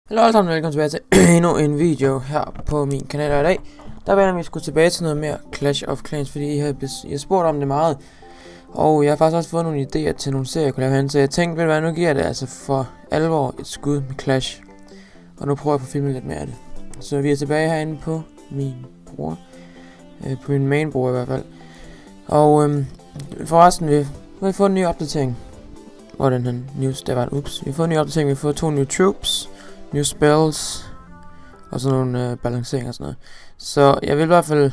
Hallo alle sammen, velkommen tilbage til endnu en video her på min kanal. Og i dag, der vender vi skulle tilbage til noget mere Clash of Clans, fordi I har spurgt om det meget. Og jeg har faktisk også fået nogle idéer til nogle serier, jeg kunne lave herinde. Så jeg tænkte, ved du hvad, nu giver det altså for alvor et skud med Clash. Og nu prøver jeg at få filmet lidt mere af det. Så vi er tilbage herinde på min bror. På min main bror i hvert fald. Og forresten, vi har fået en ny opdatering. Hvor den her news, der var en ups. Vi har fået en ny opdatering, vi har fået 2 nye troops. New spells og sådan nogle balanceringer og sådan noget. Så jeg vil i hvert fald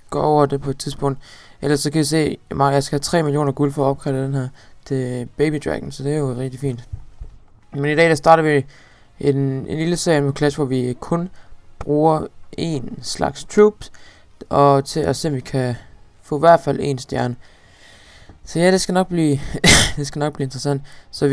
gå over det på et tidspunkt. Ellers så kan I se, at jeg skal have 3 millioner guld for at opgradere den her til Baby Dragon, så det er jo rigtig fint. Men i dag der starter vi en lille serie med Clash, hvor vi kun bruger en slags troops og til at se om vi kan få i hvert fald en stjerne. Så ja, det skal nok blive det skal nok blive interessant. Så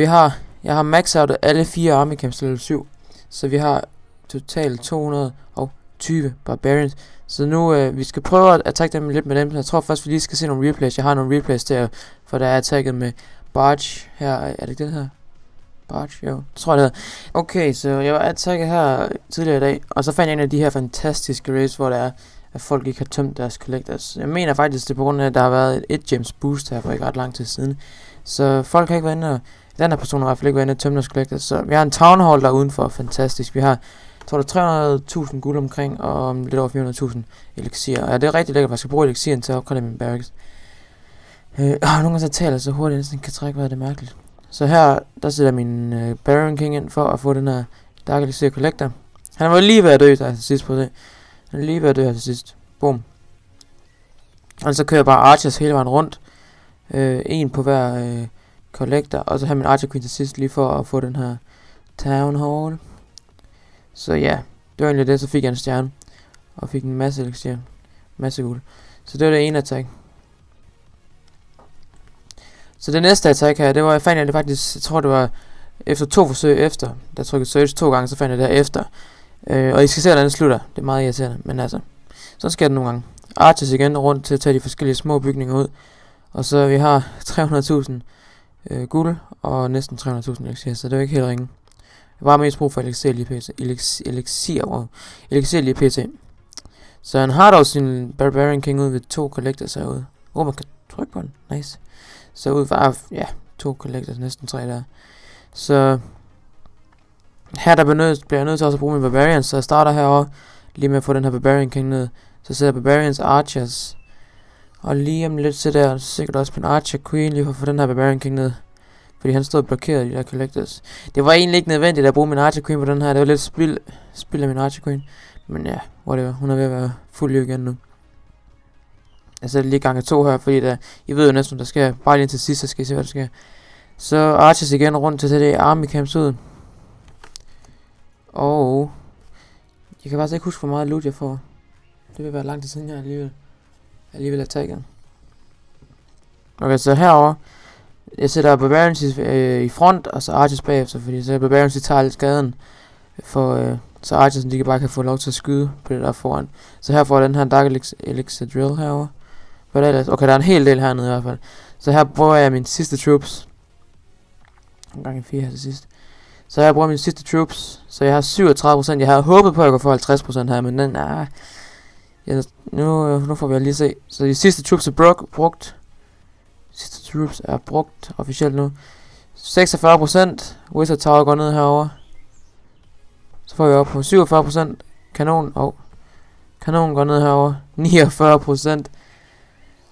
jeg har maxoutet alle 4 army camps level 7. Så vi har totalt 220 barbarians. Så nu vi skal prøve at attack dem lidt med dem. Jeg tror først vi lige skal se nogle replays. Jeg har nogle replays der, for der er attacket med Barge her. Er det ikke det her? Barge? Jo, det tror jeg det hedder. Okay, så jeg var attacket her tidligere i dag. Og så fandt jeg en af de her fantastiske raids, hvor der er at folk ikke har tømt deres collectors. Jeg mener faktisk, det er på grund af, at der har været et gems boost her for ikke ret lang tid siden. Så folk har ikke været inde, og den her person har i hvert fald ikke været inde og tømme deres collectors. Så vi har en town hall der udenfor, fantastisk. Vi har, jeg tror der er 300.000 guld omkring, og lidt over 400.000 elixir. Og ja, det er rigtig lækkert, at jeg skal bruge elixiren til at opgradere min barracks. Nogle gange så taler så hurtigt, at jeg kan trække vejret, det er mærkeligt. Så her, der sætter min Baron King ind for at få den her Dark Elixir Collector. Han var lige ved at dø der til sidst på det. Han er lige ved at dø her til sidst. Boom. Og så kører jeg bare archers hele vejen rundt. En på hver collector. Og så har min archer queen til sidst lige for at få den her town hall. Så ja, det var egentlig det. Så fik jeg en stjerne. Og fik en masse elixir. Masse guld. Så det var det ene attack. Så det næste attack her, det var, jeg fandt jeg det faktisk, jeg tror det var efter 2 forsøg efter. Der trykkede search 2 gange, så fandt jeg det efter. Og I skal se, hvordan det slutter. Det er meget irriterende, men altså, så sker det nogle gange. Archers igen rundt til at tage de forskellige små bygninger ud. Og så vi har 300.000 guld og næsten 300.000 elixir, så det er ikke helt ringe. Jeg var mest brug for elixir lige pt. Elixir lige pt. Så han har dog sin Barbarian King ud ved 2 collectors herude. Man kan trykke på den. Nice. Så ud fra, ja, 2 collectors, næsten 3 der. Så her der bliver jeg nødt til også at bruge min Barbarians, så jeg starter herovre lige med at få den her Barbarian King ned. Så sætter Barbarians Archers. Og lige om lidt så der sikkert også på en Archer Queen lige for at få den her Barbarian King ned. Fordi han stod blokeret i de der collectors. Det var egentlig ikke nødvendigt at bruge min Archer Queen på den her. Det var lidt spild af min Archer Queen. Men ja, whatever. Hun er ved at være fuld liv igen nu. Jeg sætter lige gange 2 her, fordi I ved jo næsten hvad der sker. Bare lige til sidst, så skal I se hvad der sker. Så Archers igen rundt til det army camps ud. Og jeg kan faktisk ikke huske hvor meget loot jeg får. Det vil være lang tid siden jeg alligevel attacket. Okay, så herover jeg sætter Barbarians i front og så Archers bagefter, fordi så Barbarians tager lidt skaden for så Archers de kan bare kan få lov til at skyde på det der foran. Så her får den her Dark Elixir Drill herover. Hvad er det? Okay, der er en hel del hernede i hvert fald. Så her bruger jeg mine sidste troops. En gang 4 her til sidst. Så jeg bruger mine sidste troops. Så jeg har 37%. Jeg havde håbet på at jeg kunne få 50% her, men den er... Nu får vi lige se. Så de sidste troops er brugt. Sidste troops er brugt officielt nu. 46%. Wizard Tower går ned herover. Så får vi op på 47%. Kanon. Kanon går ned herover. 49%.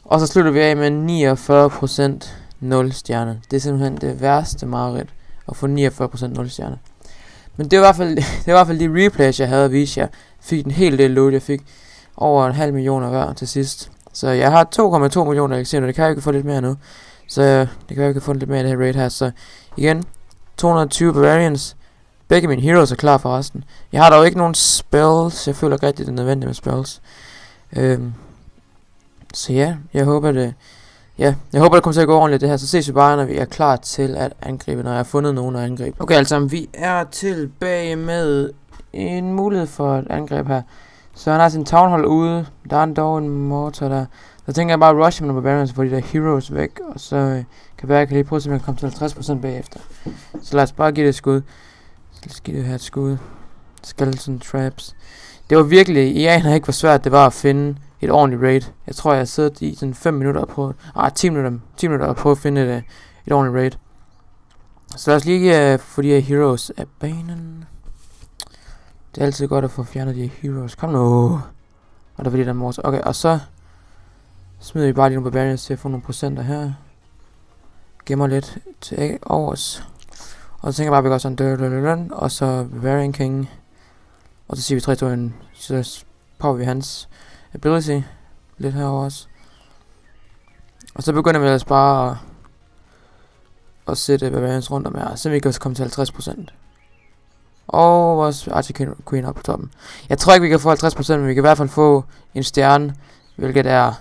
Og så slutter vi af med 49% 0 stjerner. Det er simpelthen det værste mareridt at få 49% 0 stjerner. Men det var i hvert fald de replays jeg havde at vise jer. Fik en hel del loot. Jeg fik over 500.000 hver til sidst. Så jeg har 2,2 millioner elixir, og det kan jeg ikke få lidt mere nu. Så det kan jeg ikke få lidt mere i det her raid her. Så igen, 220 Barbarians. Begge mine heroes er klar for resten. Jeg har dog ikke nogen spells. Jeg føler ikke rigtig, det er nødvendigt med spells. Så ja, jeg håber det kommer til at gå ordentligt det her. Så ses vi bare, når vi er klar til at angribe, når jeg har fundet nogen at angribe. Okay, altså vi er tilbage med en mulighed for et angreb her. Så han har sin town hall ude. Der er dog en mortar der. Så tænker jeg bare at rushe med nogle barbarians, få de der heroes væk. Og så kan jeg lige prøve at se, om jeg kan komme til 50% bagefter. Så lad os bare give det et skud. Så skal det have et skud. Skeleton traps. Det var virkelig, I aner ikke hvor svært det var at finde et ordentligt raid. Jeg tror jeg har siddet i sådan 5 minutter på 10 minutter på at finde et ordentligt raid. Så lad os lige få de her heroes af banen. Det er altid godt at få fjernet de her heroes. Kom nu. Og der var det der morser. Okay, og så smider vi bare lige nogle barbarians til at få nogle procenter her. Gemmer lidt til overs. Og så tænker jeg bare, at vi gør sådan. Og så Barbarian King. Og så siger vi 3, 2, 1. Så prøver vi hans ability lidt herovre også. Og så begynder vi ellers bare at sætte Barbarians rundt om her. Så vi kan også komme til 50%. Og vores Archer-Queen op på toppen. Jeg tror ikke vi kan få 50%, men vi kan i hvert fald få en stjerne. Hvilket er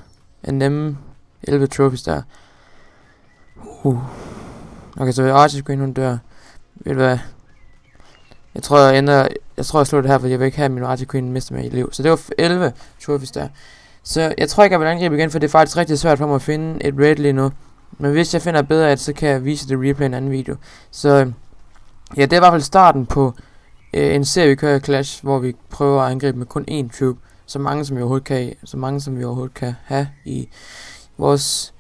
en nemme 11 trophies der. Okay, så Archer-Queen hun dør. Ved du hvad? Jeg tror jeg slår det her, fordi jeg vil ikke have min Archer-Queen miste mig i liv. Så det var 11 trophies der. Så jeg tror ikke jeg vil angribe igen, for det er faktisk rigtig svært for mig at finde et raid lige nu. Men hvis jeg finder bedre af det, så kan jeg vise det replay i en anden video. Så ja, det er i hvert fald starten på en serie, vi kører i Clash, hvor vi prøver at angribe med kun én troop. Så mange som vi overhovedet kan have i vores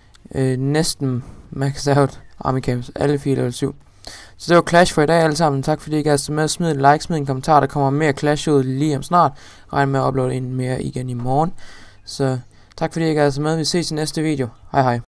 næsten maxed out army camps. Alle 4 level 7. Så det var Clash for i dag alle sammen. Tak fordi I gav os med. Smid en like, smid en kommentar. Der kommer mere Clash ud lige om snart. Regn med at uploade en mere igen i morgen. Så tak fordi I gav os med. Vi ses i næste video. Hej hej.